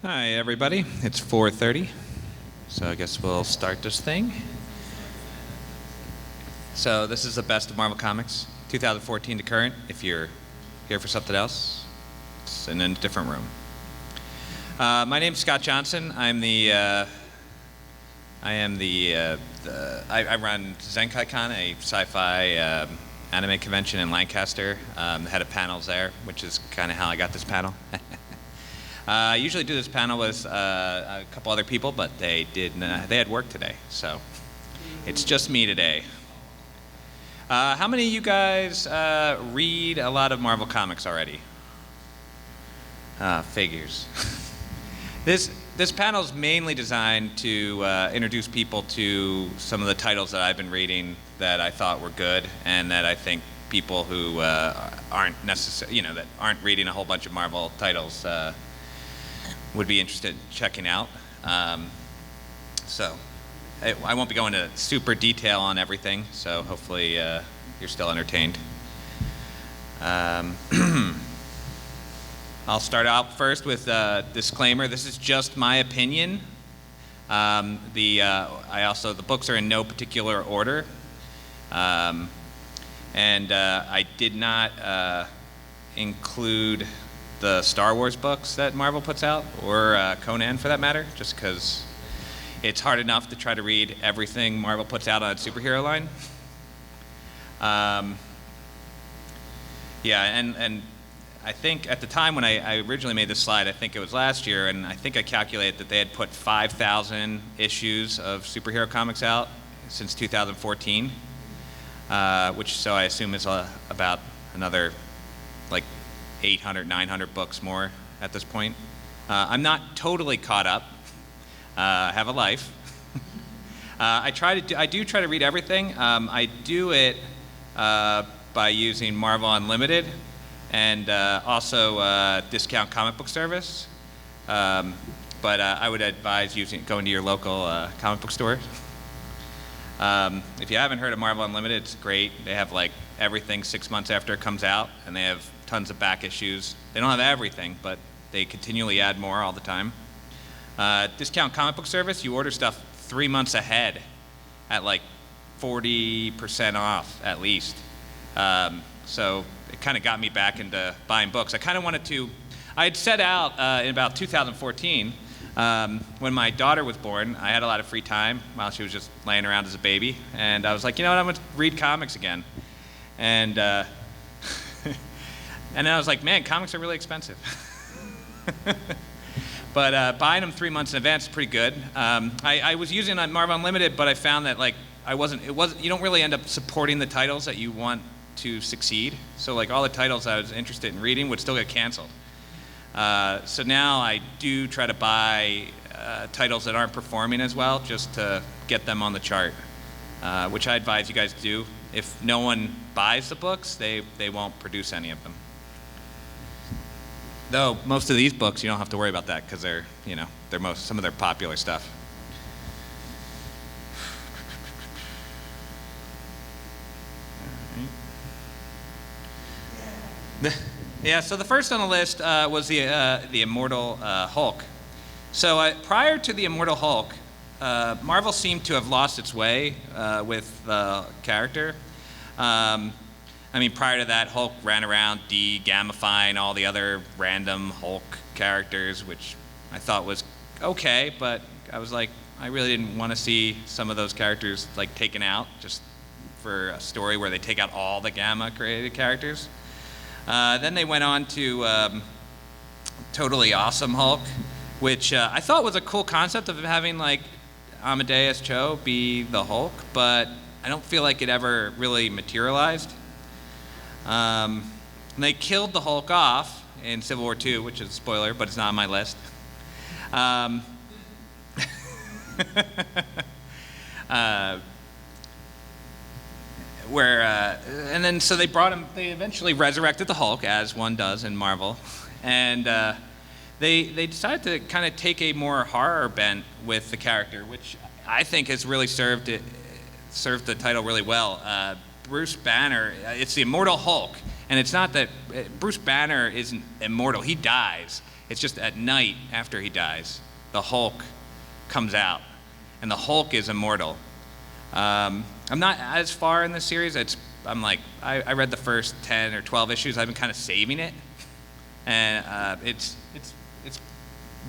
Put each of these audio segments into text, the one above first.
Hi, everybody. It's 4:30, so I guess we'll start this thing. So this is the best of Marvel Comics, 2014 to current. If you're here for something else, it's in a different room. My name's Scott Johnson. I run Zenkaikon, a sci-fi anime convention in Lancaster. The head of panels there, which is kind of how I got this panel. I usually do this panel with a couple other people, but they had work today, so it's just me today. How many of you guys read a lot of Marvel Comics already? Figures. This panel is mainly designed to introduce people to some of the titles that I've been reading that I thought were good, and that I think people who aren't necessarily, that aren't reading a whole bunch of Marvel titles would be interested in checking out. So I won't be going into super detail on everything, so hopefully you're still entertained. I'll start out first with a disclaimer. This is just my opinion. The books are in no particular order. And I did not include the Star Wars books that Marvel puts out, or Conan for that matter, just because it's hard enough to try to read everything Marvel puts out on its superhero line. And I think at the time when I originally made this slide, I think it was last year, and I think I calculated that they had put 5,000 issues of superhero comics out since 2014, which so I assume is about another like 800, 900 books more at this point. I'm not totally caught up. I have a life. I do try to read everything. I do it by using Marvel Unlimited and also discount comic book service. But I would advise going to your local comic book store. If you haven't heard of Marvel Unlimited, it's great. They have like everything 6 months after it comes out, and they have tons of back issues. They don't have everything, but they continually add more all the time. Discount comic book service, you order stuff 3 months ahead at like 40% off at least. So it kind of got me back into buying books. I had set out in about 2014, when my daughter was born. I had a lot of free time while she was just laying around as a baby, and I was like, I'm going to read comics again. And and then I was like, man, comics are really expensive. But buying them 3 months in advance is pretty good. I was using Marvel Unlimited, but I found that you don't really end up supporting the titles that you want to succeed. So like all the titles I was interested in reading would still get canceled. So now I do try to buy titles that aren't performing as well, just to get them on the chart, which I advise you guys do. If no one buys the books, they won't produce any of them. Though most of these books, you don't have to worry about that because they're some of their popular stuff. Yeah, so the first on the list was the Immortal Hulk. So prior to the Immortal Hulk, Marvel seemed to have lost its way with the character. Prior to that, Hulk ran around de-gamifying all the other random Hulk characters, which I thought was okay, but I was like, I really didn't want to see some of those characters like taken out just for a story where they take out all the Gamma created characters. Then they went on to Totally Awesome Hulk, which I thought was a cool concept of having like Amadeus Cho be the Hulk, but I don't feel like it ever really materialized. They killed the Hulk off in Civil War II, which is a spoiler, but it's not on my list. So they brought him. They eventually resurrected the Hulk, as one does in Marvel, and they decided to kind of take a more horror bent with the character, which I think has really served the title really well. Bruce Banner, it's the Immortal Hulk, and it's not that Bruce Banner isn't immortal. He dies. It's just at night after he dies, the Hulk comes out, and the Hulk is immortal. I'm not as far in the series. I read the first 10 or 12 issues. I've been kind of saving it, and it's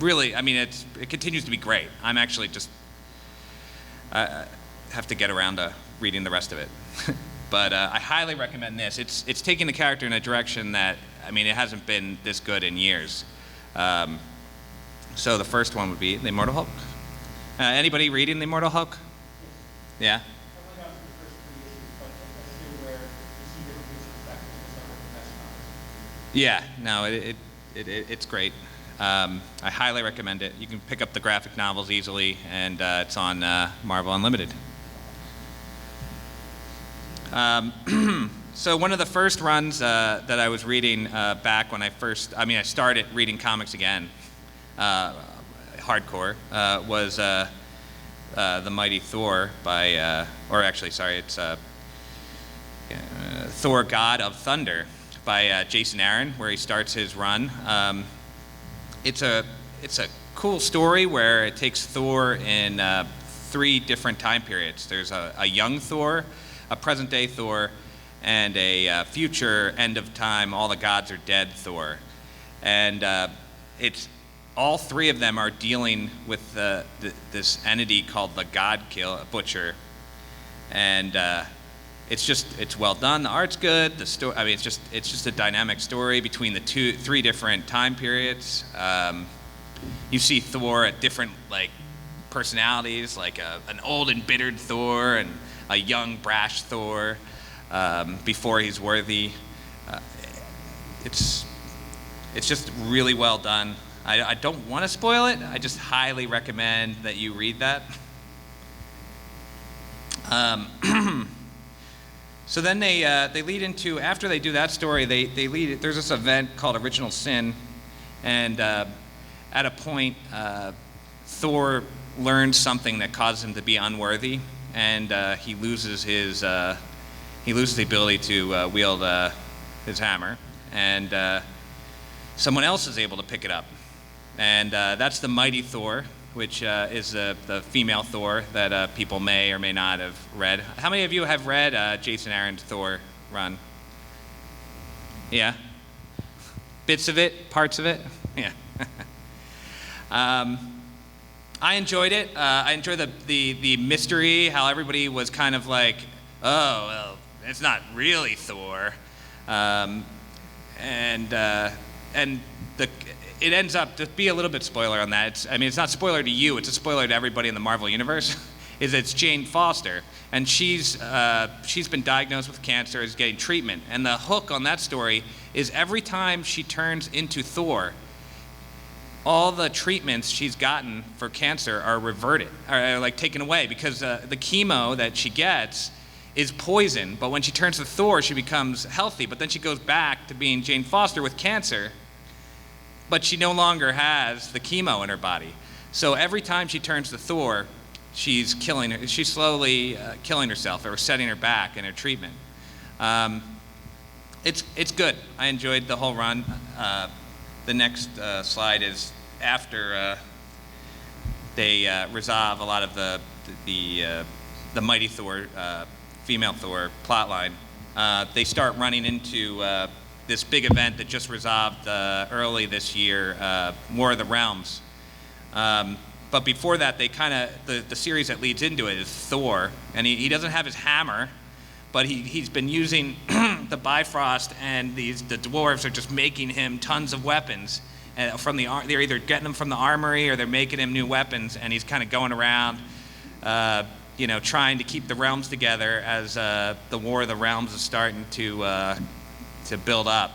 really, it continues to be great. I'm actually just have to get around to reading the rest of it. But I highly recommend this. It's taking the character in a direction that, it hasn't been this good in years. So the first one would be The Immortal Hulk. Anybody reading The Immortal Hulk? Yeah? Yeah, no, it's great. I highly recommend it. You can pick up the graphic novels easily, and it's on Marvel Unlimited. So one of the first runs that I was reading back when I started reading comics again, hardcore, was The Mighty Thor by, it's Thor God of Thunder by Jason Aaron, where he starts his run. It's a cool story where it takes Thor in 3 different time periods. There's a young Thor, a present-day Thor, and a future end-of-time, all the gods are dead Thor. And it's all 3 of them are dealing with this entity called the God Butcher. And it's well done. The art's good. The story, it's just a dynamic story between the 3 different time periods. You see Thor at different personalities, like an old embittered Thor and a young brash Thor before he's worthy. It's just really well done. I don't want to spoil it. I just highly recommend that you read that. So then they lead into, after they do that story, there's this event called Original Sin, and at a point, Thor learns something that causes him to be unworthy, and he loses the ability to wield his hammer, and someone else is able to pick it up, and that's the Mighty Thor, which is the female Thor that people may or may not have read. How many of you have read Jason Aaron's Thor run? Yeah? Bits of it? Parts of it? Yeah. I enjoyed it. I enjoyed the mystery, how everybody was kind of like, oh, well, it's not really Thor. It ends up, to be a little bit spoiler on that, it's not spoiler to you, it's a spoiler to everybody in the Marvel Universe, is it's Jane Foster. And she's been diagnosed with cancer, is getting treatment. And the hook on that story is every time she turns into Thor, all the treatments she's gotten for cancer are reverted, or taken away, because the chemo that she gets is poison, but when she turns to Thor, she becomes healthy, but then she goes back to being Jane Foster with cancer, but she no longer has the chemo in her body. So every time she turns to Thor, she's slowly killing herself or setting her back in her treatment. It's good. I enjoyed the whole run. The next slide is after they resolve a lot of the Mighty Thor, female Thor plotline. They start running into this big event that just resolved early this year, War of the Realms. But before that, the series that leads into it is Thor, and he doesn't have his hammer, but he's been using the Bifrost, and the dwarves are just making him tons of weapons. They're either getting them from the armory or they're making him new weapons, and he's kind of going around, trying to keep the realms together as the War of the Realms is starting to build up.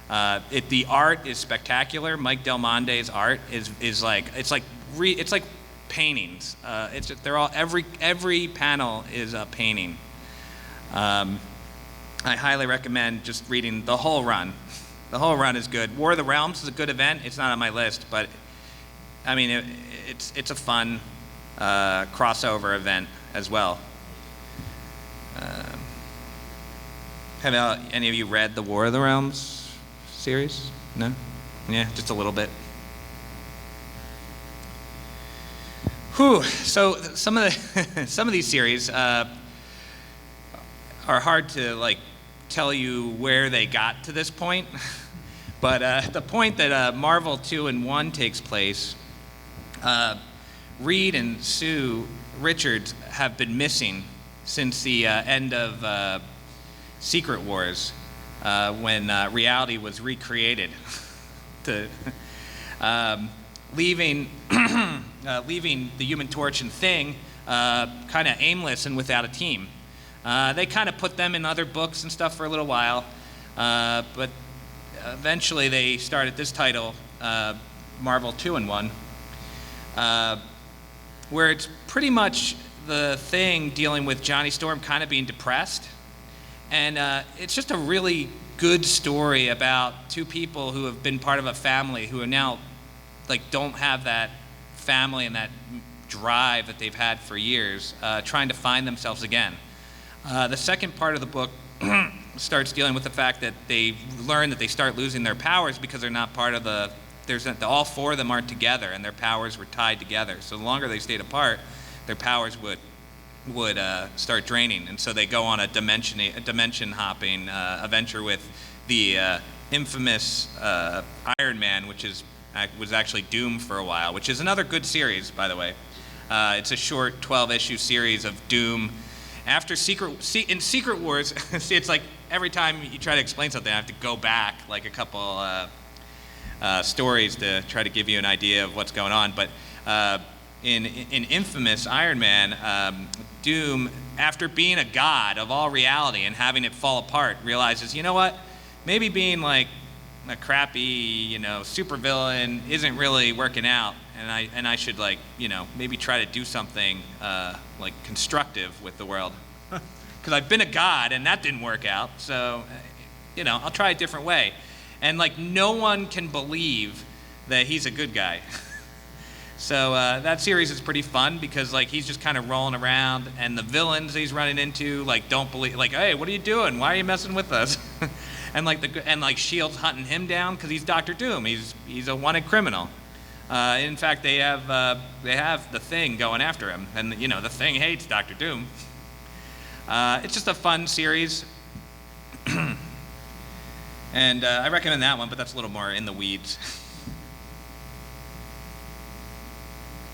The art is spectacular. Mike Del Monte's art is like paintings. Every panel is a painting. I highly recommend just reading the whole run. The whole run is good. War of the Realms is a good event. It's not on my list, but it's a fun crossover event as well. Have any of you read the War of the Realms series? No? Yeah, just a little bit. Whew. So some of the some of these series are hard to like tell you where they got to this point, but the point that Marvel 2 and 1 takes place, Reed and Sue Richards have been missing since the end of Secret Wars, when reality was recreated, to leaving the Human Torch and Thing kind of aimless and without a team. They kind of put them in other books and stuff for a little while, but eventually they started this title, Marvel 2 and 1, where it's pretty much the Thing dealing with Johnny Storm kind of being depressed. And it's just a really good story about two people who have been part of a family who are now like don't have that family and that drive that they've had for years, trying to find themselves again. The second part of the book starts dealing with the fact that they learn that they start losing their powers because they're not part of all four of them aren't together, and their powers were tied together. So the longer they stayed apart, their powers would start draining, and so they go on a dimension hopping adventure with the infamous Iron Man, which was actually Doom for a while, which is another good series, by the way. It's a short 12-issue series of Doom. After in Secret Wars, see, it's like every time you try to explain something, I have to go back like a couple stories to try to give you an idea of what's going on. But in infamous Iron Man, Doom, after being a god of all reality and having it fall apart, realizes, you know what? Maybe being like a crappy, supervillain isn't really working out, and I should maybe try to do something like constructive with the world, because I've been a god and that didn't work out. So, I'll try a different way, and no one can believe that he's a good guy. So that series is pretty fun because he's just kind of rolling around, and the villains he's running into don't believe, hey, what are you doing? Why are you messing with us? And Shield's hunting him down because he's Dr. Doom. He's a wanted criminal. In fact, they have the Thing going after him, and the Thing hates Dr. Doom. It's just a fun series, and I recommend that one, but that's a little more in the weeds.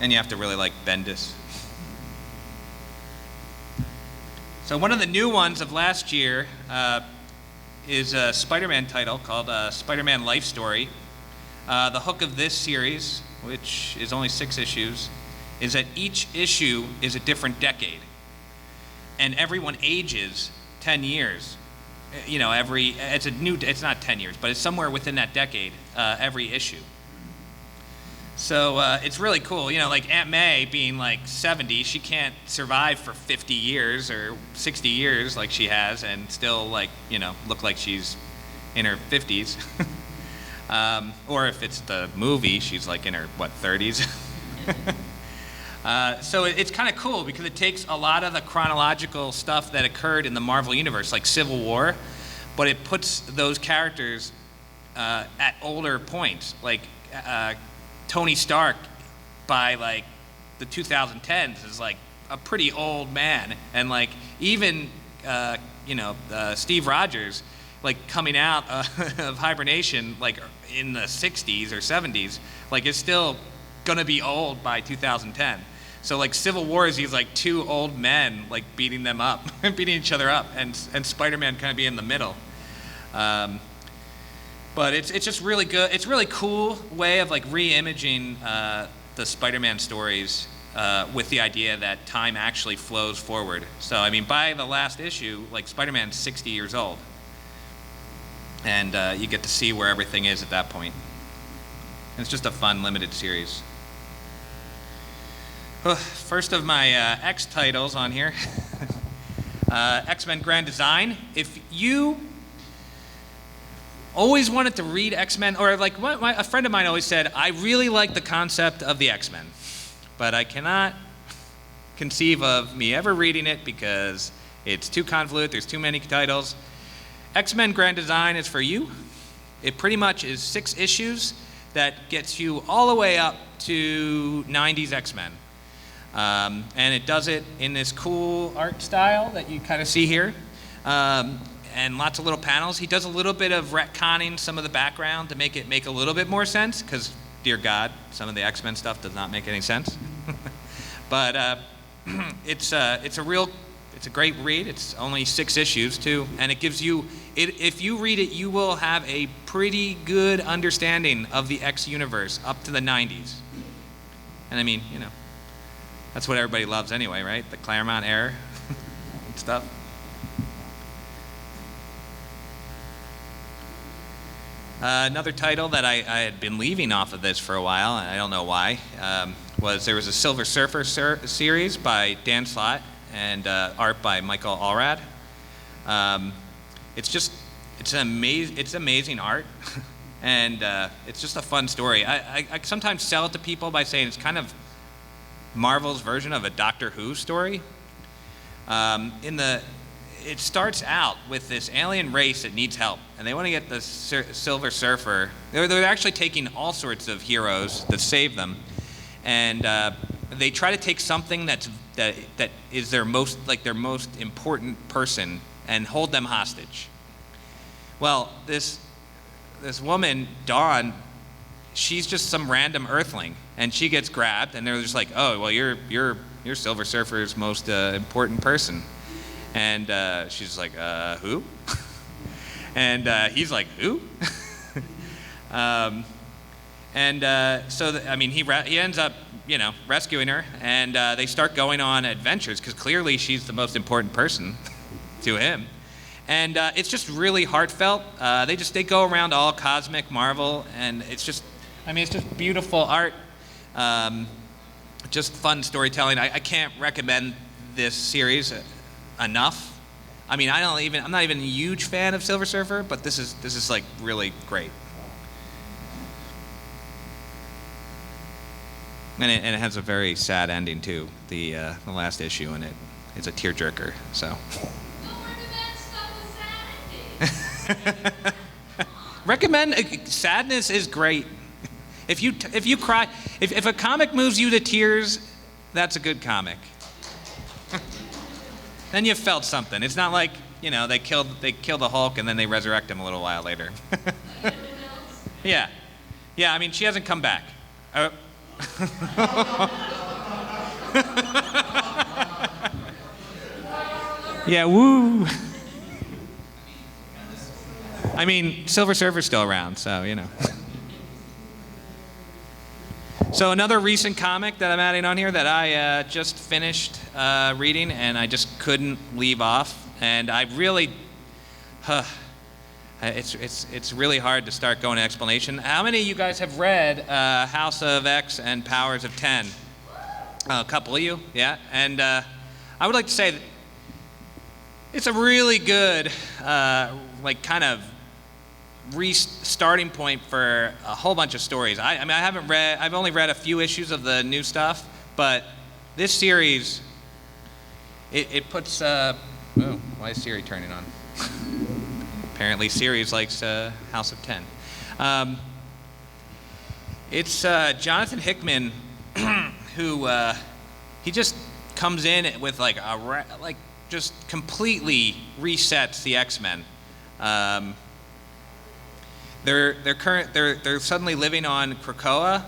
And you have to really like Bendis. So one of the new ones of last year is a Spider-Man title called Spider-Man Life Story. The hook of this series, which is only 6 issues, is that each issue is a different decade, and everyone ages 10 years. It's not 10 years, but it's somewhere within that decade, every issue. So it's really cool. Aunt May being 70, she can't survive for 50 years or 60 years like she has and still look like she's in her 50s. Or if it's the movie, she's in her, 30s? So it's kind of cool because it takes a lot of the chronological stuff that occurred in the Marvel Universe, like Civil War, but it puts those characters at older points. Tony Stark by the 2010s is a pretty old man, and even Steve Rogers coming out of hibernation in the 60s or 70s is still gonna be old by 2010. So Civil War is these two old men beating each other up, and Spider-Man kind of be in the middle. But it's just really good. It's a really cool way of re-imaging the Spider-Man stories with the idea that time actually flows forward. So by the last issue, Spider-Man's 60 years old, and you get to see where everything is at that point. And it's just a fun limited series. First of my X titles on here, X-Men Grand Design. If you always wanted to read X-Men, or a friend of mine always said, I really like the concept of the X-Men, but I cannot conceive of me ever reading it because it's too convoluted, there's too many titles. X-Men Grand Design is for you. It pretty much is 6 issues that gets you all the way up to 90s X-Men. And it does it in this cool art style that you kind of see here. And lots of little panels. He does a little bit of retconning some of the background to make it make a little bit more sense, because, dear God, some of the X-Men stuff does not make any sense. But it's a great read. It's only 6 issues, too, and it gives you, if you read it, you will have a pretty good understanding of the X universe up to the 90s. And I mean, you know, that's what everybody loves anyway, right? The Claremont era and stuff. Another title that I had been leaving off of this for a while, and I don't know why, there was a Silver Surfer series by Dan Slott and art by Michael Allred. It's amazing art, and it's just a fun story. I sometimes sell it to people by saying it's kind of Marvel's version of a Doctor Who story. It starts out with this alien race that needs help, and they want to get the Silver Surfer. They're actually taking all sorts of heroes to save them, and they try to take something that is their most important person and hold them hostage. Well, this woman, Dawn, she's just some random Earthling, and she gets grabbed, and they're just like, oh, well, you're Silver Surfer's most important person. And she's like, who? And he's like, who? He ends up, rescuing her, and they start going on adventures, because clearly she's the most important person to him. And it's just really heartfelt. They go around all cosmic Marvel, and it's just beautiful art, just fun storytelling. I can't recommend this series enough. I'm not even a huge fan of Silver Surfer, but this is like really great. And it has a very sad ending too. The last issue in it is a tearjerker. So. Recommend. Sadness is great. If you cry, if a comic moves you to tears, that's a good comic. Then you felt something. It's not like, they kill the Hulk and then they resurrect him a little while later. Yeah. Yeah, she hasn't come back. Yeah, woo. Silver Surfer's still around, so, So another recent comic that I'm adding on here that I just finished reading, and I just couldn't leave off, and I really, it's really hard to start going to explanation. How many of you guys have read House of X and Powers of 10? A couple of you, yeah. And I would like to say that it's a really good, kind of starting point for a whole bunch of stories. I've only read a few issues of the new stuff, but this series, it puts, why is Siri turning on? Apparently Siri likes House of 10. It's Jonathan Hickman, who, he just comes in with just completely resets the X-Men. They're suddenly living on Krakoa.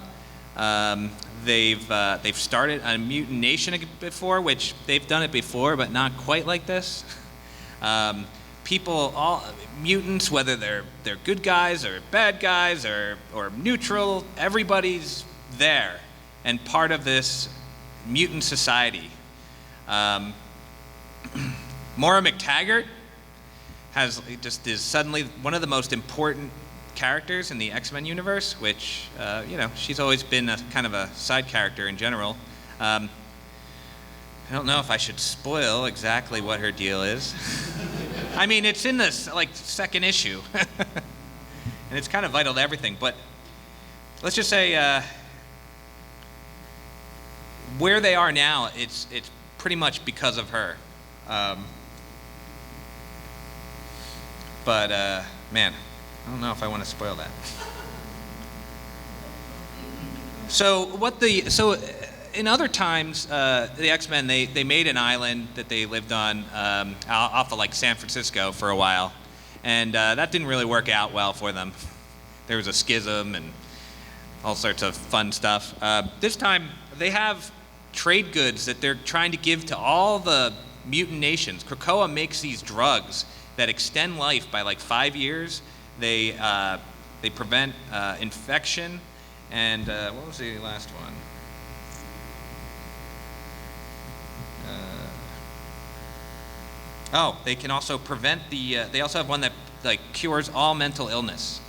They've started a mutant nation before, which they've done it before, but not quite like this. All mutants, whether they're good guys or bad guys or neutral, everybody's there and part of this mutant society. Maura McTaggart is suddenly one of the most important characters in the X-Men universe, which, she's always been a kind of a side character in general. I don't know if I should spoil exactly what her deal is. It's in this, second issue. And it's kind of vital to everything, but let's just say where they are now, it's pretty much because of her. Man, I don't know if I want to spoil that. So in other times, the X-Men, they made an island that they lived on off of like San Francisco for a while, and that didn't really work out well for them. There was a schism and all sorts of fun stuff. This time, they have trade goods that they're trying to give to all the mutant nations. Krakoa makes these drugs that extend life by like 5 years. They prevent infection, and what was the last one? They can also prevent the. They also have one that like cures all mental illness.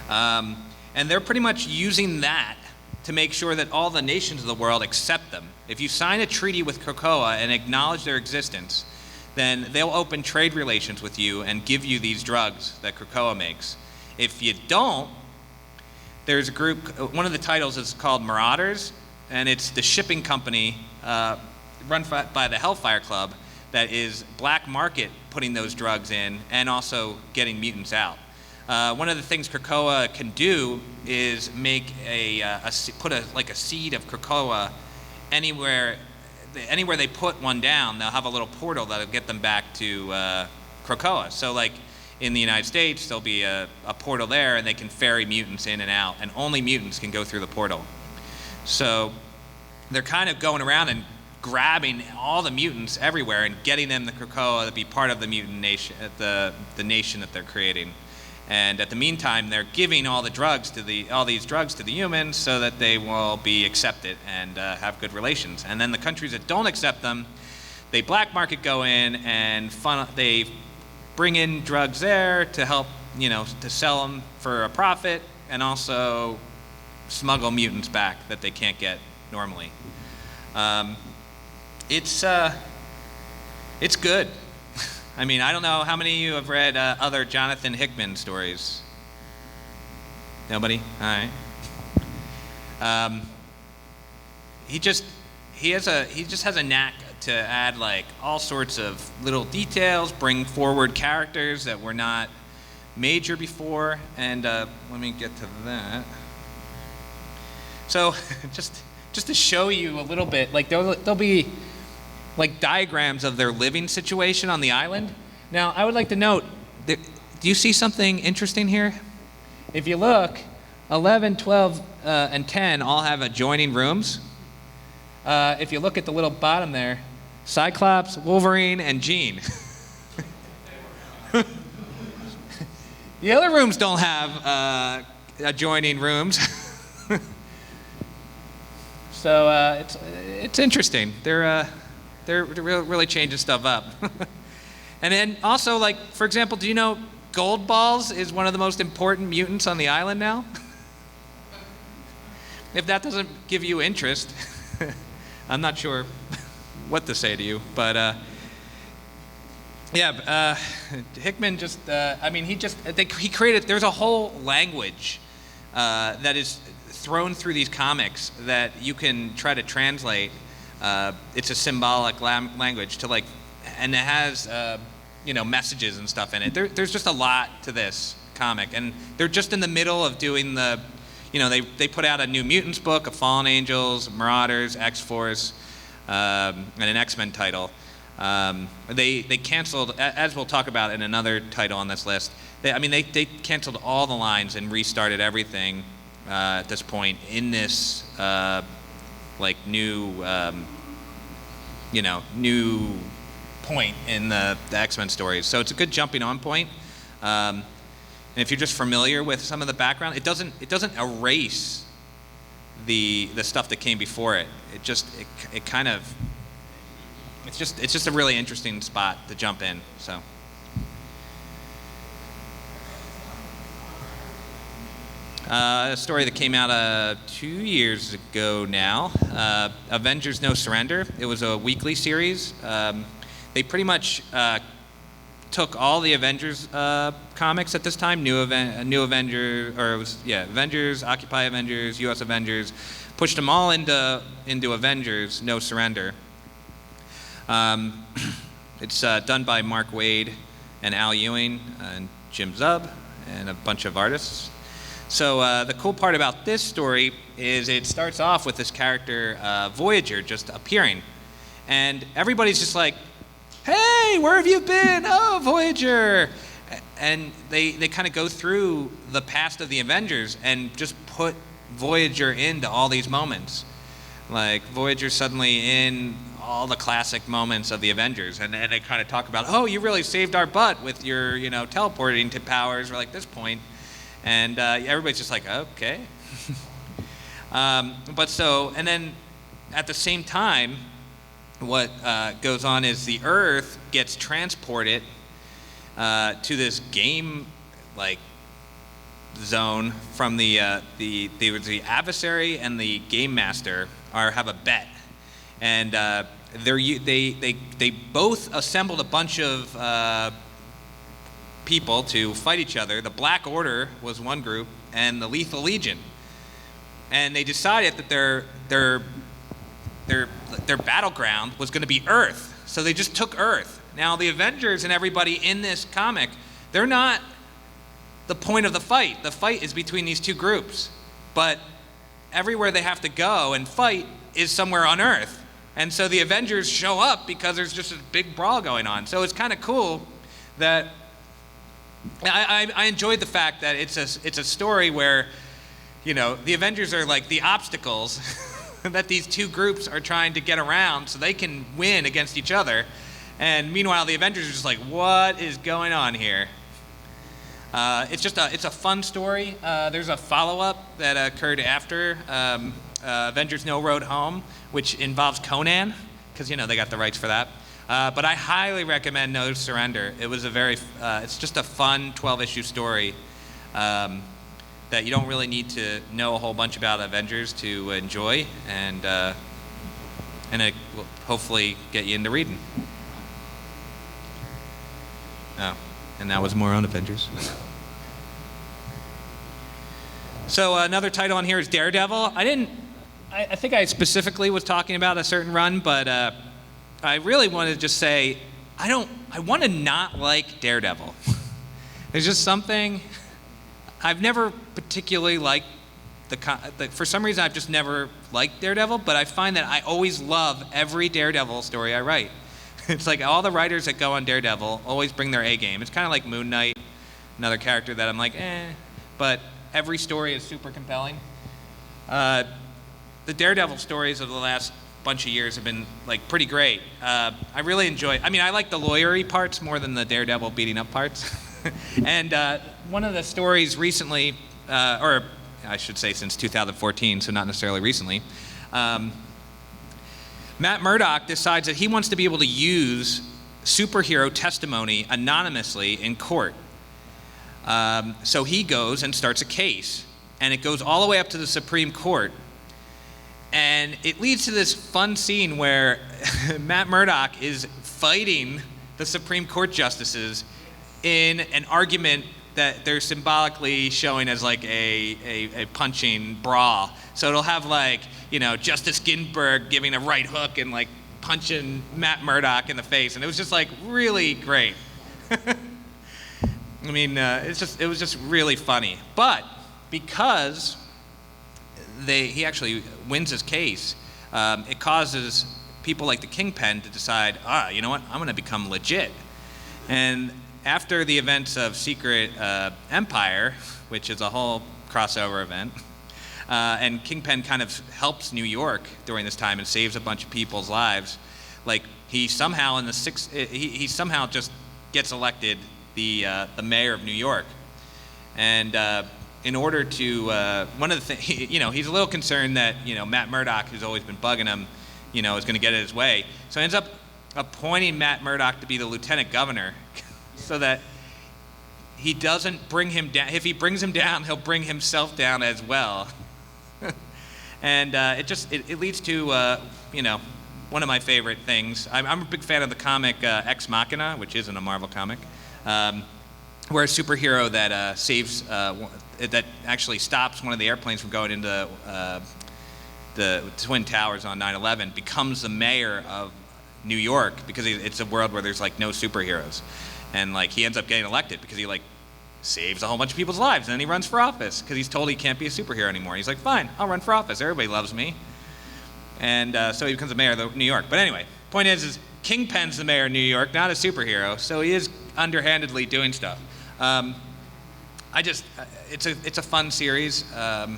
And they're pretty much using that to make sure that all the nations of the world accept them. If you sign a treaty with Krakoa and acknowledge their existence, then they'll open trade relations with you and give you these drugs that Krakoa makes. If you don't, there's a group, one of the titles is called Marauders, and it's the shipping company run by the Hellfire Club that is black market putting those drugs in and also getting mutants out. One of the things Krakoa can do is make put a seed of Krakoa anywhere they put one down. They'll have a little portal that'll get them back to Krakoa. So like in the United States, there'll be a portal there, and they can ferry mutants in and out, and only mutants can go through the portal. So they're kind of going around and grabbing all the mutants everywhere and getting them to Krakoa to be part of the mutant nation, the nation that they're creating. And at the meantime, they're giving all these drugs to the humans so that they will be accepted and have good relations. And then the countries that don't accept them, they black market go in and they bring in drugs there to help, to sell them for a profit, and also smuggle mutants back that they can't get normally. It's good. I mean, I don't know how many of you have read other Jonathan Hickman stories. Nobody? All right. He just has a knack to add like all sorts of little details, bring forward characters that were not major before, and let me get to that. So just to show you a little bit, like there'll be like diagrams of their living situation on the island. Now, I would like to note, do you see something interesting here? If you look, 11, 12, and 10 all have adjoining rooms. If you look at the little bottom there, Cyclops, Wolverine, and Jean. The other rooms don't have adjoining rooms. So it's interesting. They're really changing stuff up. And then also, like, for example, do you know Gold Balls is one of the most important mutants on the island now? If that doesn't give you interest, I'm not sure what to say to you. But Hickman just, he created, there's a whole language that is thrown through these comics that you can try to translate. It's a symbolic language to like, and it has messages and stuff in it. There's just a lot to this comic, and they're just in the middle of doing they put out a New Mutants book, a Fallen Angels, Marauders, X-Force, and an X-Men title. They canceled, as we'll talk about in another title on this list. They canceled all the lines and restarted everything at this point in this new point in the X-Men stories. So it's a good jumping on point. And if you're just familiar with some of the background, it doesn't erase the stuff that came before it. It's just a really interesting spot to jump in. So. A story that came out 2 years ago now, Avengers No Surrender. It was a weekly series. They pretty much took all the Avengers comics at this time, Avengers, Occupy Avengers, US Avengers, pushed them all into Avengers No Surrender. It's done by Mark Waid and Al Ewing and Jim Zub and a bunch of artists. So the cool part about this story is it starts off with this character, Voyager, just appearing. And everybody's just like, hey, where have you been? Oh, Voyager. And they kind of go through the past of the Avengers and just put Voyager into all these moments. Like, Voyager's suddenly in all the classic moments of the Avengers. And they kind of talk about, oh, you really saved our butt with your, teleporting to powers, or like this point. And everybody's just like, okay. And then at the same time, what goes on is the Earth gets transported to this game zone from the adversary and the game master have a bet, and they both assembled a bunch of people to fight each other. The Black Order was one group, and the Lethal Legion, and they decided that their battleground was going to be Earth, so they just took Earth. Now the Avengers and everybody in this comic, they're not the point of the fight. The fight is between these two groups, but everywhere they have to go and fight is somewhere on Earth. And so the Avengers show up because there's just a big brawl going on. So it's kind of cool that I enjoyed the fact that it's a story where, the Avengers are like the obstacles that these two groups are trying to get around so they can win against each other. And meanwhile, the Avengers are just like, what is going on here? It's a fun story. There's a follow-up that occurred after Avengers No Road Home, which involves Conan, because, they got the rights for that. But I highly recommend No Surrender. It was it's just a fun 12-issue story that you don't really need to know a whole bunch about Avengers to enjoy, and it will hopefully get you into reading. Oh, and that was more on Avengers. So another title on here is Daredevil. I think I specifically was talking about a certain run, but I really want to just say, I want to not like Daredevil. There's just something, I've never particularly liked for some reason I've just never liked Daredevil, but I find that I always love every Daredevil story I write. It's like all the writers that go on Daredevil always bring their A game. It's kind of like Moon Knight, another character that I'm like, but every story is super compelling. The Daredevil stories of the last bunch of years have been pretty great. I really enjoy. I like the lawyery parts more than the Daredevil beating up parts. And one of the stories recently, or I should say since 2014, so not necessarily recently, Matt Murdock decides that he wants to be able to use superhero testimony anonymously in court. So he goes and starts a case, and it goes all the way up to the Supreme Court. And it leads to this fun scene where Matt Murdock is fighting the Supreme Court justices in an argument that they're symbolically showing as a punching brawl. So it'll have Justice Ginsburg giving a right hook and punching Matt Murdock in the face, and it was just really great. It was just really funny. But because he actually wins his case, it causes people like the Kingpin to decide, you know what, I'm going to become legit. And after the events of Secret Empire, which is a whole crossover event, and Kingpin kind of helps New York during this time and saves a bunch of people's lives, he somehow he somehow just gets elected the mayor of New York. And in order to, one of the things, he's a little concerned that, Matt Murdock, who's always been bugging him, is going to get in his way. So he ends up appointing Matt Murdock to be the lieutenant governor so that he doesn't bring him down. If he brings him down, he'll bring himself down as well. And it leads to, one of my favorite things. I'm a big fan of the comic Ex Machina, which isn't a Marvel comic, where a superhero that saves, that actually stops one of the airplanes from going into the Twin Towers on 9/11 becomes the mayor of New York because it's a world where there's no superheroes, and he ends up getting elected because he saves a whole bunch of people's lives, and then he runs for office because he's told he can't be a superhero anymore. He's like, fine, I'll run for office. Everybody loves me. And so he becomes the mayor of New York. But anyway, point is Kingpin's the mayor of New York, not a superhero, so he is underhandedly doing stuff. It's a fun series. I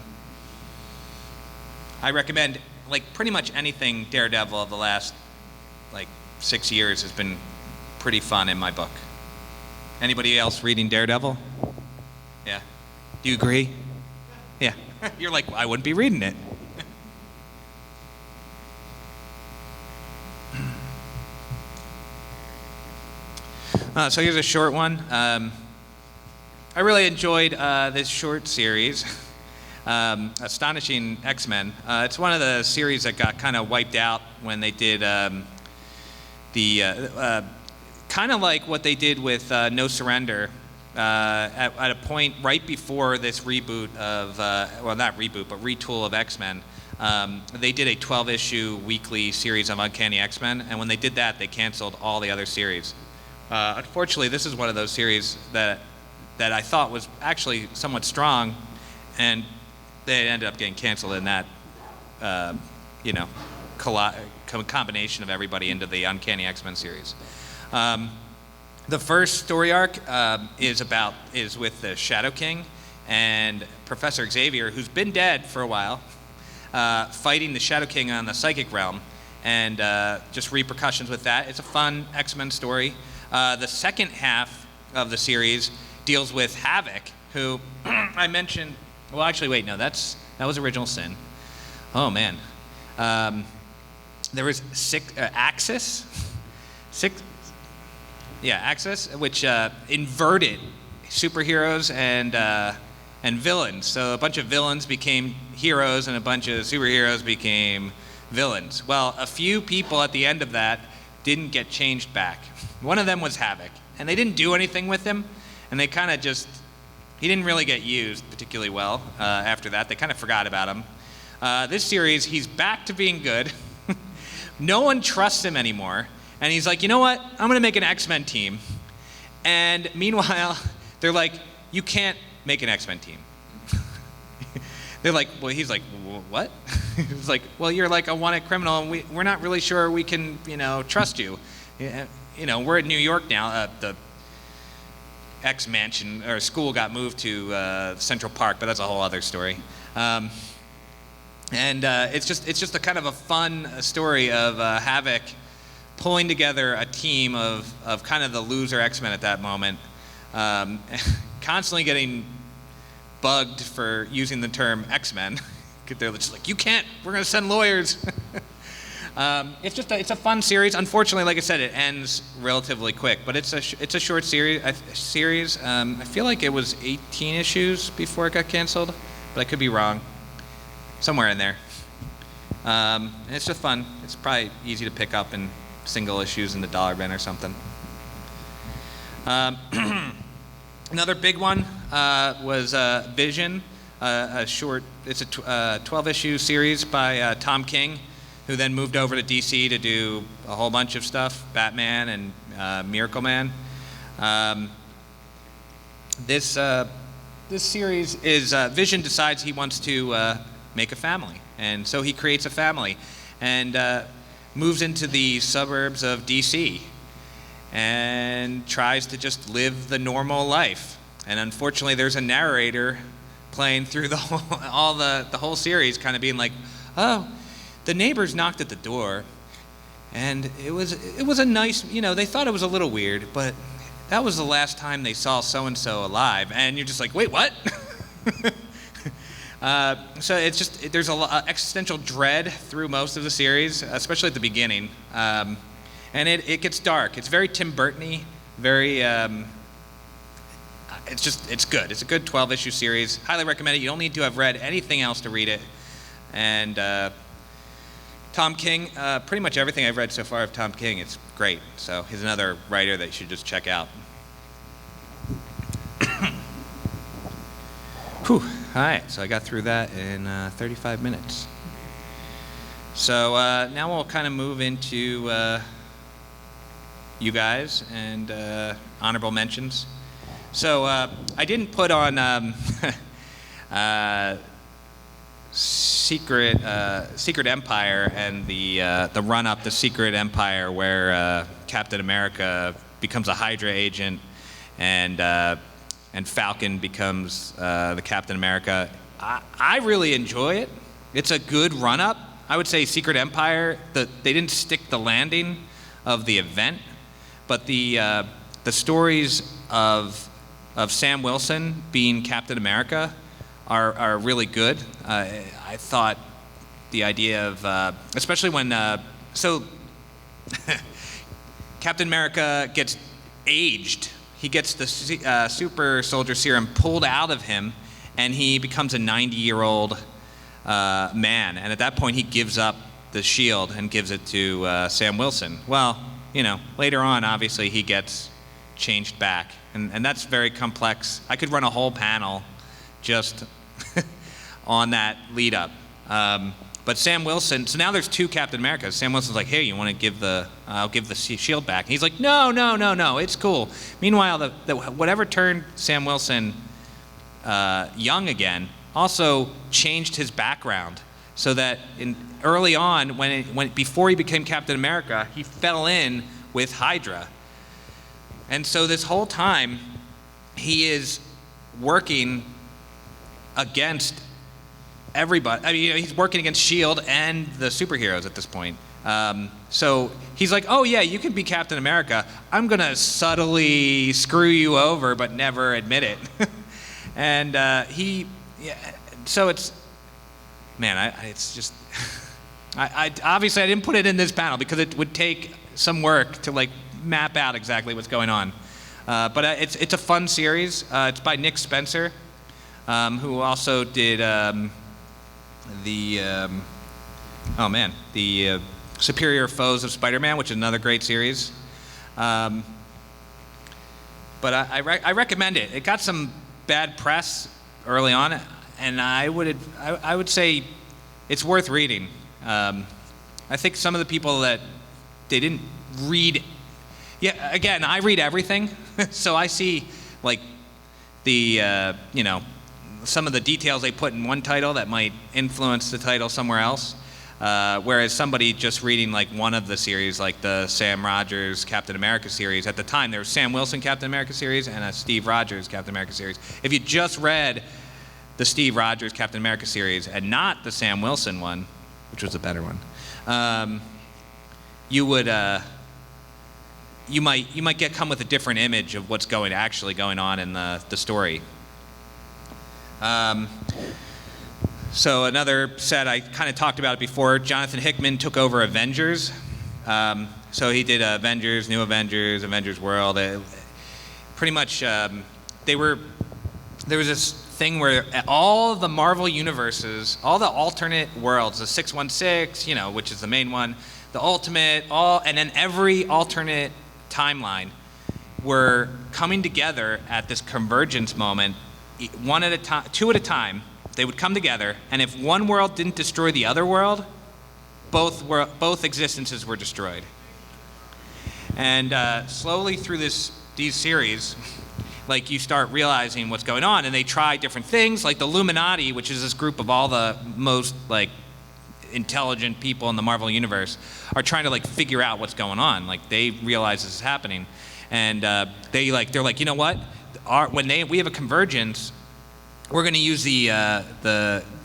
recommend, like, pretty much anything Daredevil of the last, 6 years has been pretty fun in my book. Anybody else reading Daredevil? Yeah. Do you agree? Yeah. You're like, well, I wouldn't be reading it. So here's a short one. I really enjoyed this short series, Astonishing X-Men. It's one of the series that got kind of wiped out when they did kind of like what they did with No Surrender at a point right before this reboot of, well, not reboot, but retool of X-Men. They did a 12-issue weekly series of Uncanny X-Men, and when they did that, they canceled all the other series. Unfortunately, this is one of those series that I thought was actually somewhat strong, and they ended up getting canceled in that, combination of everybody into the Uncanny X-Men series. The first story arc is with the Shadow King and Professor Xavier, who's been dead for a while, fighting the Shadow King on the psychic realm, and just repercussions with that. It's a fun X-Men story. The second half of the series deals with Havoc, who I mentioned. Well, actually, wait, no, that was Original Sin. Oh man, there was Axis, Axis, which inverted superheroes and villains. So a bunch of villains became heroes, and a bunch of superheroes became villains. Well, a few people at the end of that didn't get changed back. One of them was Havoc, and they didn't do anything with him, and they kind of he didn't really get used particularly well after that. They kind of forgot about him. This series, he's back to being good. No one trusts him anymore, and he's like, you know what? I'm going to make an X-Men team. And meanwhile, they're like, you can't make an X-Men team. They're like, well, he's like, what? He's like, well, you're like a wanted criminal, and we're not really sure we can, trust you. We're in New York now. The X mansion or school got moved to Central Park, but that's a whole other story. It's just a kind of a fun story of Havoc pulling together a team of kind of the loser X-Men at that moment, constantly getting bugged for using the term X-Men. They're just like, you can't. We're going to send lawyers. It's a fun series. Unfortunately, like I said, it ends relatively quick, but it's a short series. I feel like it was 18 issues before it got canceled, but I could be wrong. Somewhere in there. And it's just fun. It's probably easy to pick up in single issues in the dollar bin or something. Another big one was Vision, a short. It's a 12-issue series by Tom King, who then moved over to DC to do a whole bunch of stuff, Batman and Miracle Man. This series is Vision decides he wants to make a family, and so he creates a family and moves into the suburbs of DC and tries to just live the normal life. And unfortunately, there's a narrator playing through the whole series, kind of being like, oh, the neighbors knocked at the door, and it was a nice, they thought it was a little weird, but that was the last time they saw so-and-so alive. And you're just like, wait, what? So it's just, there's a lot existential dread through most of the series, especially at the beginning. And it gets dark. It's very Tim Burton-y, very, it's good. It's a good 12-issue series. Highly recommend it. You don't need to have read anything else to read it. And Tom King, pretty much everything I've read so far of Tom King, it's great. So he's another writer that you should just check out. Whew. All right, so I got through that in 35 minutes. So now we'll kind of move into you guys and honorable mentions. So I didn't put on Secret Empire and the run-up to Secret Empire, where Captain America becomes a Hydra agent, and Falcon becomes the Captain America. I really enjoy it. It's a good run-up. I would say Secret Empire, they didn't stick the landing of the event, but the stories of Sam Wilson being Captain America are really good. I thought the idea of, especially when, Captain America gets aged. He gets the super soldier serum pulled out of him, and he becomes a 90-year-old man. And at that point, he gives up the shield and gives it to Sam Wilson. Well, later on, obviously, he gets changed back. And that's very complex. I could run a whole panel just on that lead up. But Sam Wilson, so now there's two Captain Americas. Sam Wilson's like, hey, you want to I'll give the shield back. And he's like, no, it's cool. Meanwhile, whatever turned Sam Wilson young again also changed his background, so that early on, before he became Captain America, he fell in with Hydra. And so this whole time, he is working against everybody. I mean, he's working against S.H.I.E.L.D. and the superheroes at this point. So he's like, oh yeah, you can be Captain America. I'm going to subtly screw you over, but never admit it. And so it's, man, it's just, obviously I didn't put it in this panel because it would take some work to map out exactly what's going on. But it's a fun series. It's by Nick Spencer, who also did the Superior Foes of Spider-Man, which is another great series. But I recommend it. It got some bad press early on, and I would say it's worth reading. I think some of the people that they didn't read. Yeah, again, I read everything, so I see some of the details they put in one title that might influence the title somewhere else. Whereas somebody just reading one of the series, like the Sam Rogers Captain America series, at the time there was Sam Wilson Captain America series and a Steve Rogers Captain America series. If you just read the Steve Rogers Captain America series and not the Sam Wilson one, which was the better one, you would you might come with a different image of what's actually going on in the story. So another set, I kind of talked about it before, Jonathan Hickman took over Avengers. So he did Avengers, New Avengers, Avengers World. Pretty much, there was this thing where all the Marvel universes, all the alternate worlds, the 616, which is the main one, the Ultimate, and then every alternate timeline were coming together at this convergence moment, one at a time, two at a time. They would come together, and if one world didn't destroy the other world, both existences were destroyed. And slowly through these series, you start realizing what's going on, and they try different things, like the Illuminati, which is this group of all the most intelligent people in the Marvel universe, are trying to figure out what's going on. They realize this is happening, and they're like, you know what? We have a convergence, we're going to use the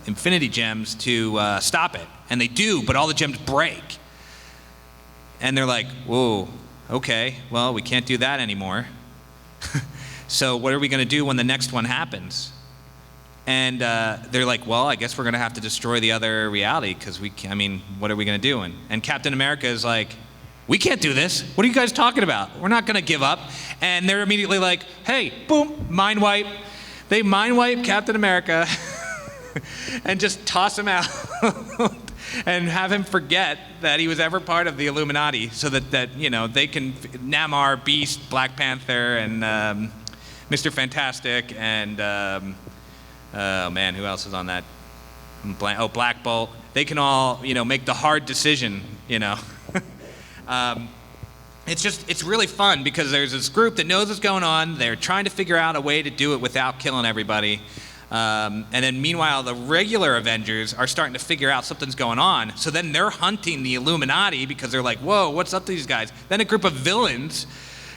Infinity Gems to stop it. And they do, but all the gems break. And they're like, whoa, okay, well, we can't do that anymore. So what are we going to do when the next one happens? And they're like, well, I guess we're going to have to destroy the other reality, because what are we going to do? And Captain America is like, we can't do this. What are you guys talking about? We're not going to give up. And they're immediately like, hey, boom, mind wipe. They mind wipe Captain America and just toss him out and have him forget that he was ever part of the Illuminati, so that they can Namor, Beast, Black Panther, and Mr. Fantastic, and oh man, who else is on that? Black Bolt. They can all make the hard decision, And it's really fun because there's this group that knows what's going on. They're trying to figure out a way to do it without killing everybody. And then meanwhile, the regular Avengers are starting to figure out something's going on. So then they're hunting the Illuminati because they're like, whoa, what's up to these guys? Then a group of villains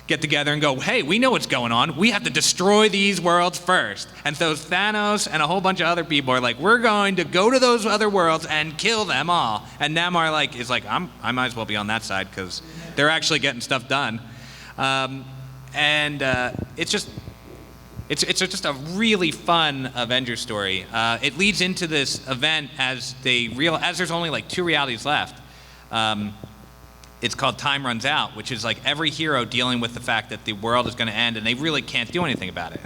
get together and go, hey, we know what's going on. We have to destroy these worlds first. And so Thanos and a whole bunch of other people are like, we're going to go to those other worlds and kill them all. And Namor is like, I might as well be on that side because they're actually getting stuff done. It's just a really fun Avengers story. It leads into this event as there's only like 2 realities left. It's called Time Runs Out, which is like every hero dealing with the fact that the world is going to end and they really can't do anything about it.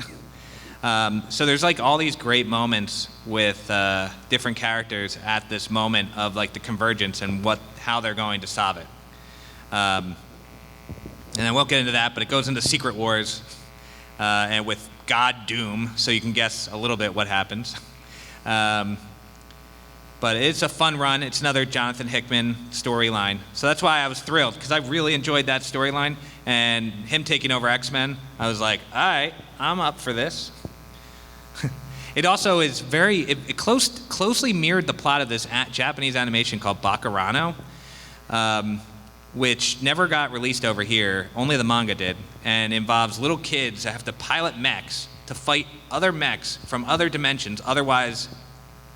So there's like all these great moments with different characters at this moment of like the convergence and how they're going to solve it. And I won't get into that, but it goes into Secret Wars and with God Doom, so you can guess a little bit what happens. But it's a fun run. It's another Jonathan Hickman storyline. So that's why I was thrilled, because I really enjoyed that storyline. And him taking over X-Men, I was like, all right, I'm up for this. It also is closely mirrored the plot of this Japanese animation called Bakurano, which never got released over here. Only the manga did. And involves little kids that have to pilot mechs to fight other mechs from other dimensions. Otherwise,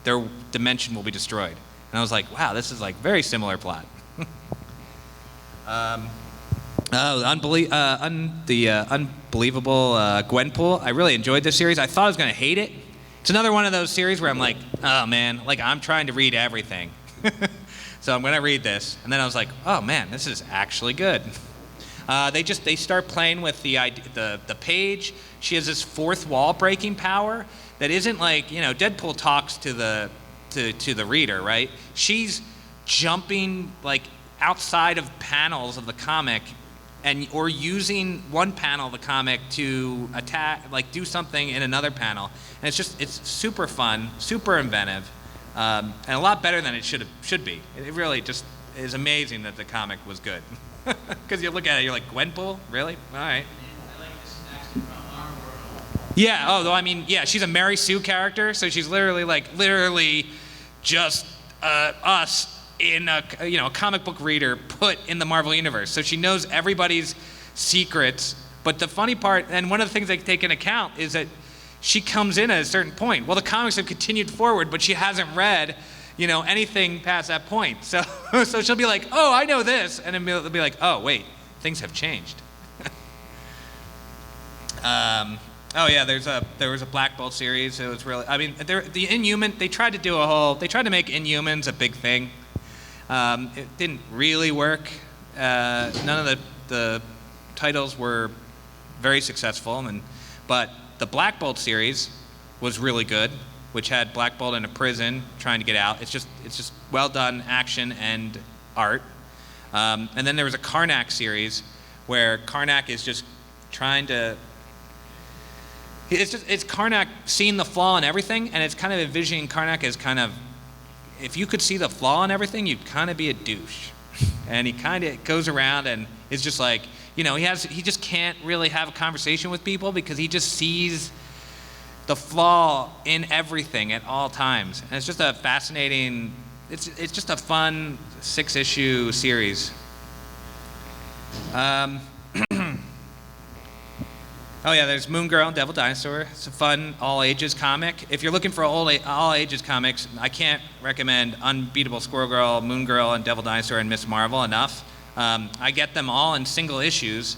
their dimension will be destroyed. And I was like, wow, this is like very similar plot. Unbelievable Gwenpool. I really enjoyed this series. I thought I was going to hate it. It's another one of those series where I'm like, oh man, like I'm trying to read everything. So I'm going to read this. And then I was like, oh man, this is actually good. They start playing with the page. She has this fourth wall breaking power that isn't like, Deadpool talks to the reader, right? She's jumping like outside of panels of the comic or using one panel of the comic to attack, like do something in another panel. And it's super fun, super inventive, and a lot better than it should be. It really just is amazing that the comic was good. Because you look at it, you're like, Gwenpool? Really? All right. I like this next from our world. Yeah, yeah, she's a Mary Sue character, so she's literally just us in a comic book reader put in the Marvel Universe. So she knows everybody's secrets. But the funny part, and one of the things they take into account, is that she comes in at a certain point. Well, the comics have continued forward, but she hasn't read anything past that point. So she'll be like, oh, I know this. And then they'll be like, oh, wait, things have changed. There was a Black Bolt series. It was really, the Inhuman, they tried to make Inhumans a big thing. It didn't really work. None of the titles were very successful, but the Black Bolt series was really good, which had Black Bolt in a prison trying to get out. It's just well done action and art. And then there was a Karnak series where Karnak is just trying to. It's Karnak seeing the flaw in everything, and it's kind of envisioning Karnak as kind of, if you could see the flaw in everything, you'd kind of be a douche. And he kind of goes around and is just like, he just can't really have a conversation with people because he just sees the flaw in everything at all times. And it's just a fascinating, it's just a fun 6-issue series. Oh yeah, there's Moon Girl and Devil Dinosaur. It's a fun all-ages comic. If you're looking for all-ages comics, I can't recommend Unbeatable Squirrel Girl, Moon Girl, and Devil Dinosaur and Miss Marvel enough. I get them all in single issues,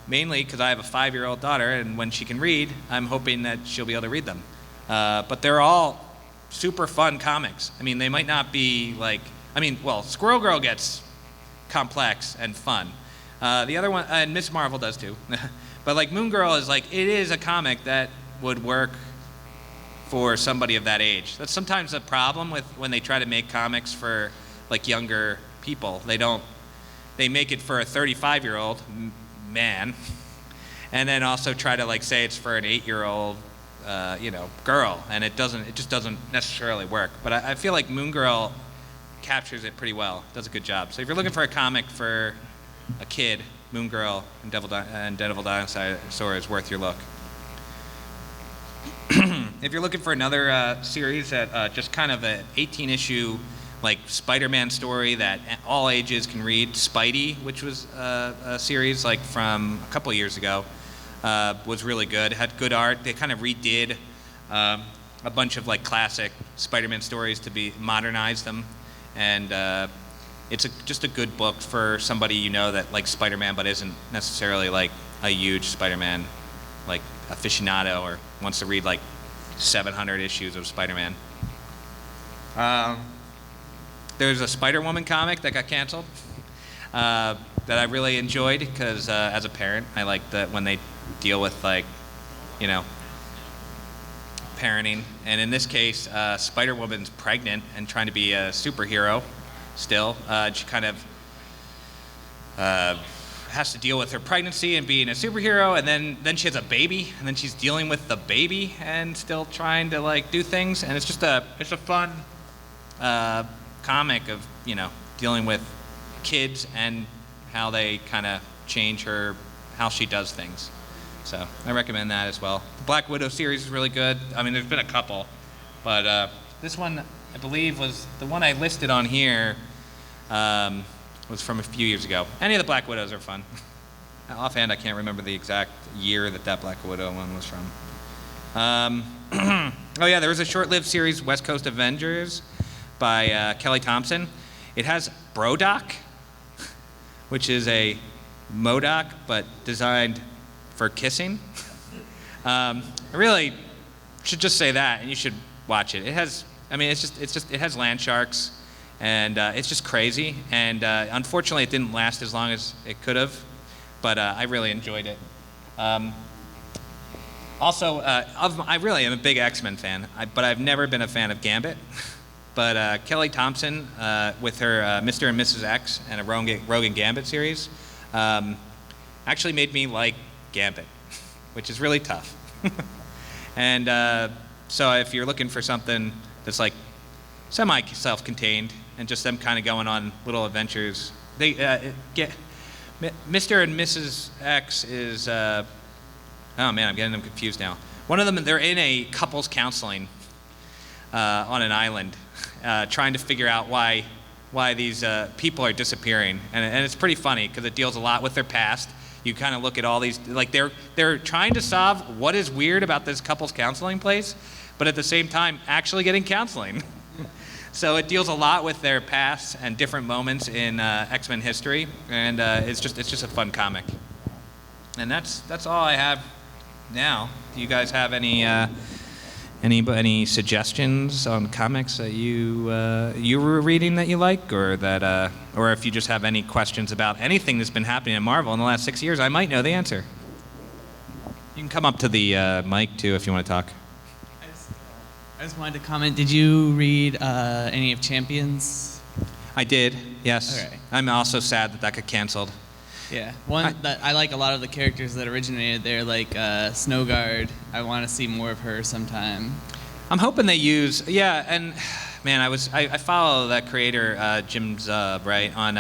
mainly because I have a 5-year-old daughter, and when she can read, I'm hoping that she'll be able to read them. But they're all super fun comics. They might not be like, Squirrel Girl gets complex and fun. The other one, and Miss Marvel does too. But like Moon Girl is like, it is a comic that would work for somebody of that age. That's sometimes a problem with when they try to make comics for like younger people. They make it for a 35-year-old man, and then also try to like say it's for an 8-year-old, girl, and it just doesn't necessarily work. But I feel like Moon Girl captures it pretty well, does a good job. So if you're looking for a comic for a kid, Moon Girl, and Devil Dinosaur is worth your look. If you're looking for another series that just kind of an 18-issue like Spider-Man story that all ages can read, Spidey, which was a series like from a couple years ago, was really good. Had good art. They kind of redid a bunch of like classic Spider-Man stories to be modernize them, and it's just a good book for somebody you know that likes Spider-Man but isn't necessarily like a huge Spider-Man like aficionado or wants to read like 700 issues of Spider-Man. There's a Spider-Woman comic that got canceled that I really enjoyed because as a parent, I like that when they deal with like, you know, parenting. And in this case, Spider-Woman's pregnant and trying to be a superhero still. She kind of has to deal with her pregnancy and being a superhero, and then she has a baby, and then she's dealing with the baby and still trying to like do things. And it's a fun comic of, you know, dealing with kids and how they kind of change how she does things. So I recommend that as well. The Black Widow series is really good. I mean, there's been a couple, but this one I believe was the one I listed on here. Was from a few years ago. Any of the Black Widows are fun. Offhand, I can't remember the exact year that Black Widow one was from. Oh yeah, there was a short-lived series, West Coast Avengers, by Kelly Thompson. It has Brodock, which is a Modoc, but designed for kissing. I really should just say that, and you should watch it. It has land sharks. And it's just crazy, and unfortunately it didn't last as long as it could have, but I really enjoyed it. Also, I really am a big X-Men fan, but I've never been a fan of Gambit. But Kelly Thompson, with her Mr. and Mrs. X and a Rogue and Gambit series, actually made me like Gambit, which is really tough. And so if you're looking for something that's like semi-self-contained, and just them kind of going on little adventures. They get Mr. and Mrs. X is oh man, I'm getting them confused now. One of them, they're in a couples counseling on an island, trying to figure out why these people are disappearing, and it's pretty funny because it deals a lot with their past. You kind of look at all these, like they're trying to solve what is weird about this couples counseling place, but at the same time actually getting counseling. So it deals a lot with their past and different moments in X-Men history, and it's just a fun comic. And that's all I have now. Do you guys have any suggestions on comics that you were reading that you like, or that or if you just have any questions about anything that's been happening at Marvel in the last 6 years, I might know the answer. You can come up to the mic too if you want to talk. I just wanted to comment, did you read any of Champions? I did, yes. Okay. I'm also sad that got canceled. Yeah, that I like a lot of the characters that originated there, like Snowguard. I want to see more of her sometime. I'm hoping they use, yeah, and man, I follow that creator, Jim Zub, right, on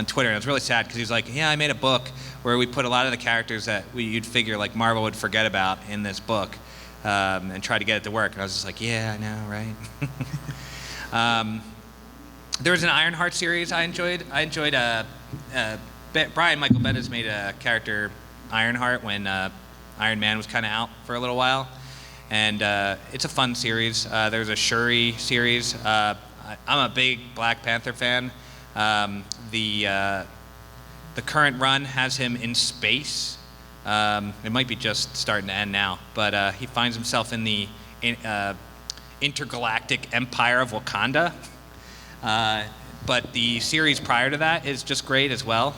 Twitter, and I was really sad because he was like, yeah, I made a book where we put a lot of the characters that you'd figure like Marvel would forget about in this book. And try to get it to work. And I was just like, yeah, I know, right? There was an Ironheart series I enjoyed. Brian Michael Bendis made a character Ironheart when Iron Man was kind of out for a little while. And it's a fun series. There's a Shuri series. I'm a big Black Panther fan. The current run has him in space. It might be just starting to end now, but he finds himself in the intergalactic empire of Wakanda. But the series prior to that is just great as well.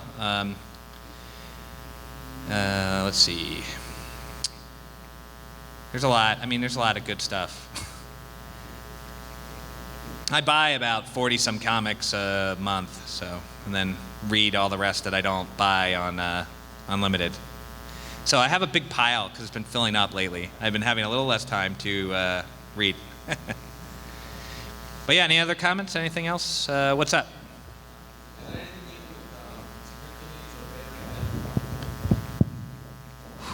Let's see. There's a lot. I mean, there's a lot of good stuff. I buy about 40-some comics a month, and then read all the rest that I don't buy on Unlimited. So I have a big pile because it's been filling up lately. I've been having a little less time to read. But yeah, any other comments? Anything else? What's up?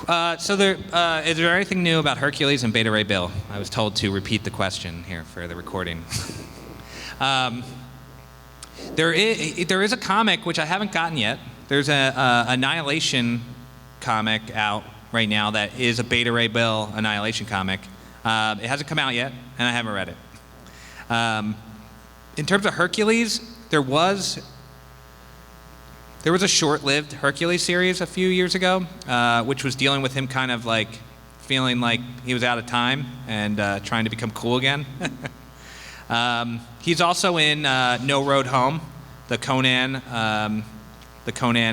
So is there anything new about Hercules and Beta Ray Bill? I was told to repeat the question here for the recording. There is a comic which I haven't gotten yet. There's a Annihilation comic out right now that is a Beta Ray Bill Annihilation comic. It hasn't come out yet, and I haven't read it. In terms of Hercules, there was a short-lived Hercules series a few years ago, which was dealing with him kind of like feeling like he was out of time and trying to become cool again. He's also in No Road Home, the Conan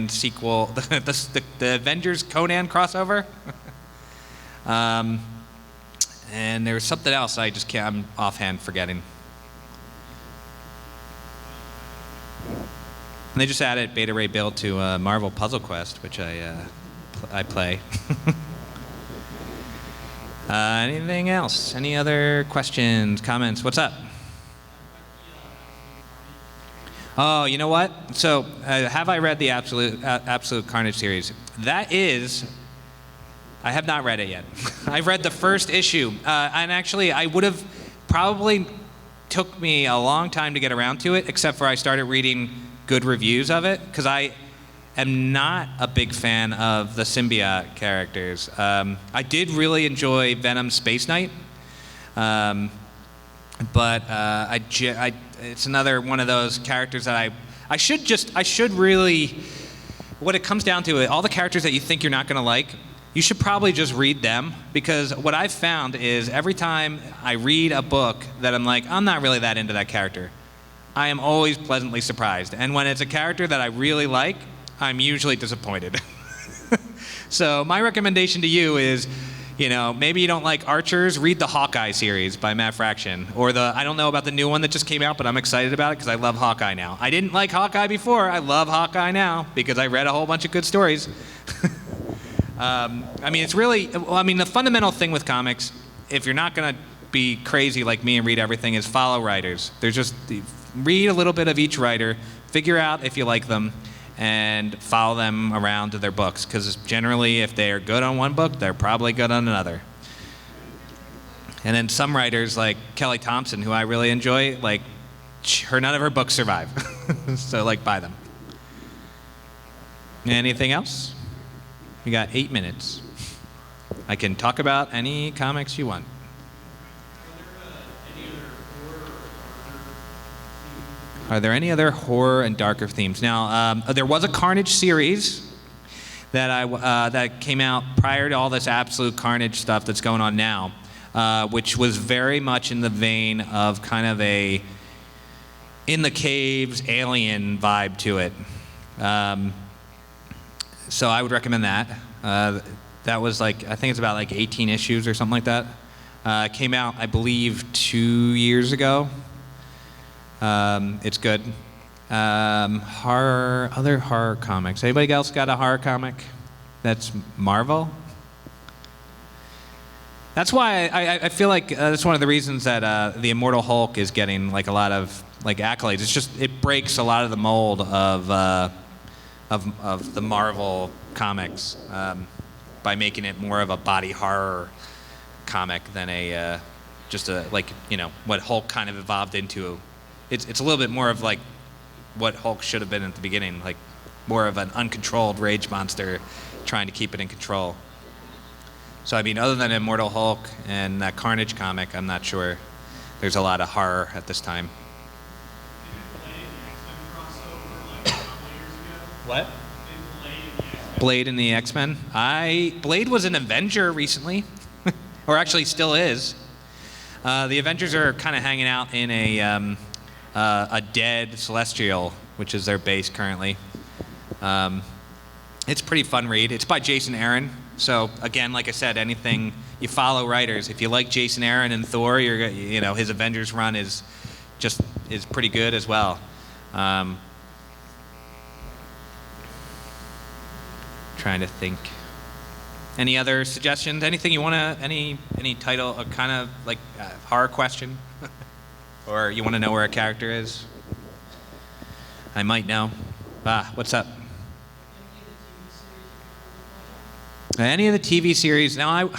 sequel, the Avengers Conan crossover. And there was something else I'm offhand forgetting. And they just added Beta Ray Bill to Marvel Puzzle Quest, which I play. Anything else? Any other questions, comments? What's up? Oh, you know what? So, have I read the Absolute Carnage series? I have not read it yet. I've read the first issue, and actually, I would have probably took me a long time to get around to it, except for I started reading good reviews of it, because I am not a big fan of the symbiote characters. I did really enjoy Venom's Space Knight, but it's another one of those characters that I should really, what it comes down to, all the characters that you think you're not going to like, you should probably just read them, because what I've found is every time I read a book that I'm like, I'm not really that into that character, I am always pleasantly surprised. And when it's a character that I really like, I'm usually disappointed. So my recommendation to you is, maybe you don't like Archers, read the Hawkeye series by Matt Fraction. Or I don't know about the new one that just came out, but I'm excited about it because I love Hawkeye now. I didn't like Hawkeye before, I love Hawkeye now because I read a whole bunch of good stories. The fundamental thing with comics, if you're not going to be crazy like me and read everything, is follow writers. Read a little bit of each writer, figure out if you like them, and follow them around to their books, because generally if they're good on one book, they're probably good on another. And then some writers like Kelly Thompson, who I really enjoy, none of her books survive. So buy them. Anything else? We got 8 minutes. I can talk about any comics you want. Are there any other horror and darker themes? Now, there was a Carnage series that came out prior to all this Absolute Carnage stuff that's going on now, which was very much in the vein of kind of a in the caves alien vibe to it. So I would recommend that. That was I think it's about 18 issues or something like that. Came out, I believe, 2 years ago. It's good. Other horror comics. Anybody else got a horror comic that's Marvel? That's why I feel like that's one of the reasons that the Immortal Hulk is getting a lot of accolades. It breaks a lot of the mold of the Marvel comics by making it more of a body horror comic than what Hulk kind of evolved into. It's a little bit more of what Hulk should have been at the beginning, more of an uncontrolled rage monster trying to keep it in control. So other than Immortal Hulk and that Carnage comic, I'm not sure there's a lot of horror at this time. What? Blade in the X-Men? Blade was an Avenger recently, or actually still is. The Avengers are kind of hanging out in a dead Celestial, which is their base currently. It's a pretty fun read. It's by Jason Aaron. So again, like I said, anything you follow writers. If you like Jason Aaron and Thor, his Avengers run is pretty good as well. Trying to think. Any other suggestions? Anything you want to? Any title? A kind of horror question, or you want to know where a character is? I might know. What's up? Any of the TV series? Now,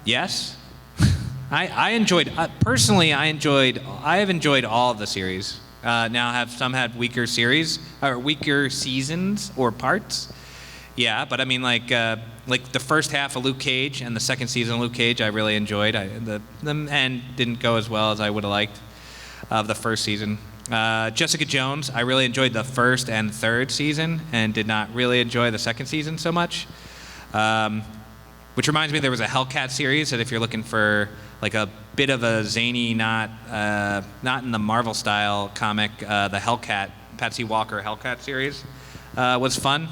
yes. I enjoyed, personally, I have enjoyed all of the series. Now some had weaker series, or weaker seasons or parts. Yeah, but I mean, like the first half of Luke Cage and the second season of Luke Cage, I really enjoyed. The end didn't go as well as I would have liked of the first season. Jessica Jones, I really enjoyed the first and third season and did not really enjoy the second season so much. Which reminds me, there was a Hellcat series that if you're looking for like a bit of a zany, not in the Marvel style comic, the Hellcat, Patsy Walker Hellcat series was fun.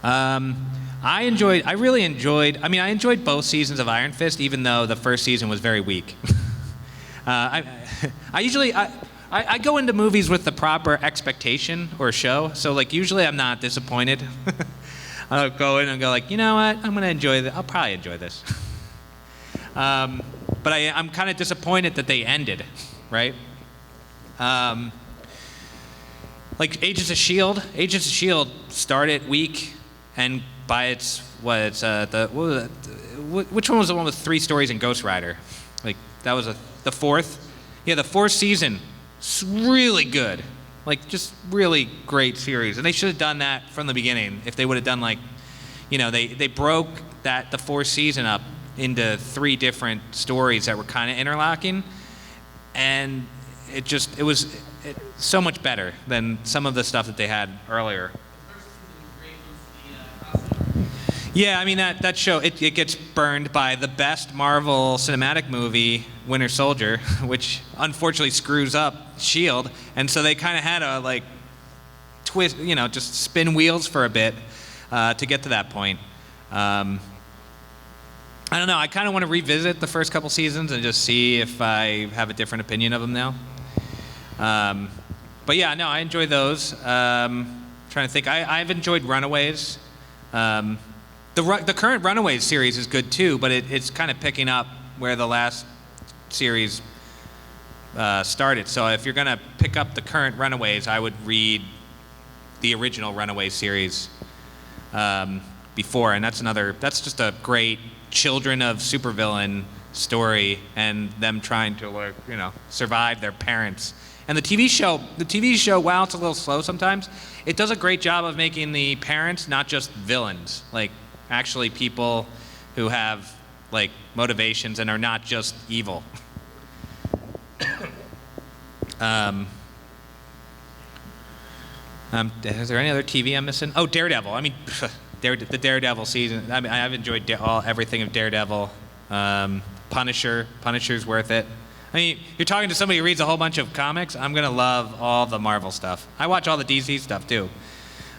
I enjoyed both seasons of Iron Fist, even though the first season was very weak. I go into movies with the proper expectation or show, so like usually I'm not disappointed. I'll go in and go like, you know what, I'm gonna enjoy this. I'll probably enjoy this. But I'm kind of disappointed that they ended, right? Like Agents of S.H.I.E.L.D. Agents of S.H.I.E.L.D. started weak, and by which one was the one with 3 stories in Ghost Rider? Like that was the fourth? Yeah, the fourth season. It's really good. Like just really great series. And they should have done that from the beginning. If they would have done like, they broke the fourth season up into 3 different stories that were kind of interlocking, and it was so much better than some of the stuff that they had earlier. Yeah, I mean that show it gets burned by the best Marvel cinematic movie, Winter Soldier, which unfortunately screws up S.H.I.E.L.D. And so they kind of had to like twist, just spin wheels for a bit to get to that point. I don't know. I kind of want to revisit the first couple seasons and just see if I have a different opinion of them now. But yeah, no, I enjoy those. Trying to think. I've enjoyed Runaways. The current Runaways series is good too, but it's kind of picking up where the last series started. So if you're gonna pick up the current Runaways, I would read the original Runaways series before, and that's just a great children of supervillain story and them trying to survive their parents. And the TV show, while it's a little slow sometimes, it does a great job of making the parents not just villains, like actually people who have like motivations and are not just evil. Is there any other TV I'm missing? Oh, Daredevil. I mean, the Daredevil season. I mean, I've enjoyed everything of Daredevil. Punisher's worth it. I mean, you're talking to somebody who reads a whole bunch of comics. I'm gonna love all the Marvel stuff. I watch all the DC stuff too.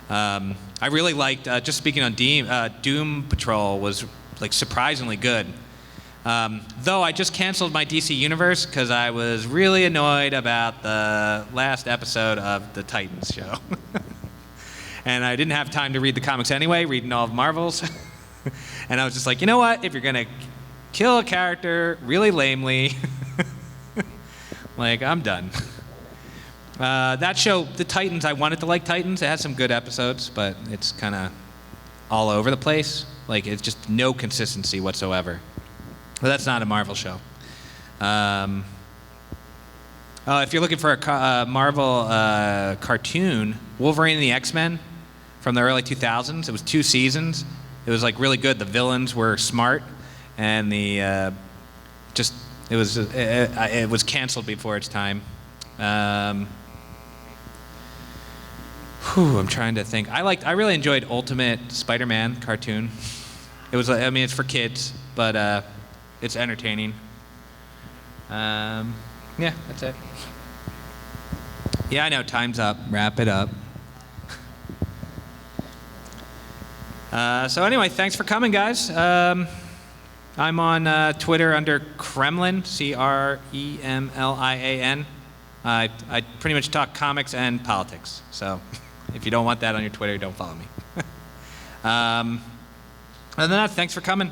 I really liked. Just speaking on Doom Patrol was like surprisingly good. Though I just canceled my DC Universe because I was really annoyed about the last episode of the Titans show. And I didn't have time to read the comics anyway, reading all of Marvel's. And I was just like, you know what? If you're going to kill a character really lamely, like, I'm done. That show, the Titans, I wanted to like Titans. It has some good episodes, but it's kind of all over the place. Like, it's just no consistency whatsoever. But that's not a Marvel show. If you're looking for a Marvel cartoon, Wolverine and the X-Men from the early 2000s. It was 2 seasons. It was like really good. The villains were smart, and it was canceled before its time. I'm trying to think. I really enjoyed Ultimate Spider-Man cartoon. It was, I mean, it's for kids, but it's entertaining. Yeah, that's it. Yeah, I know, time's up. Wrap it up. So anyway, thanks for coming, guys. I'm on Twitter under Kremlin, Kremlian. I pretty much talk comics and politics. So if you don't want that on your Twitter, don't follow me. Other than that, thanks for coming.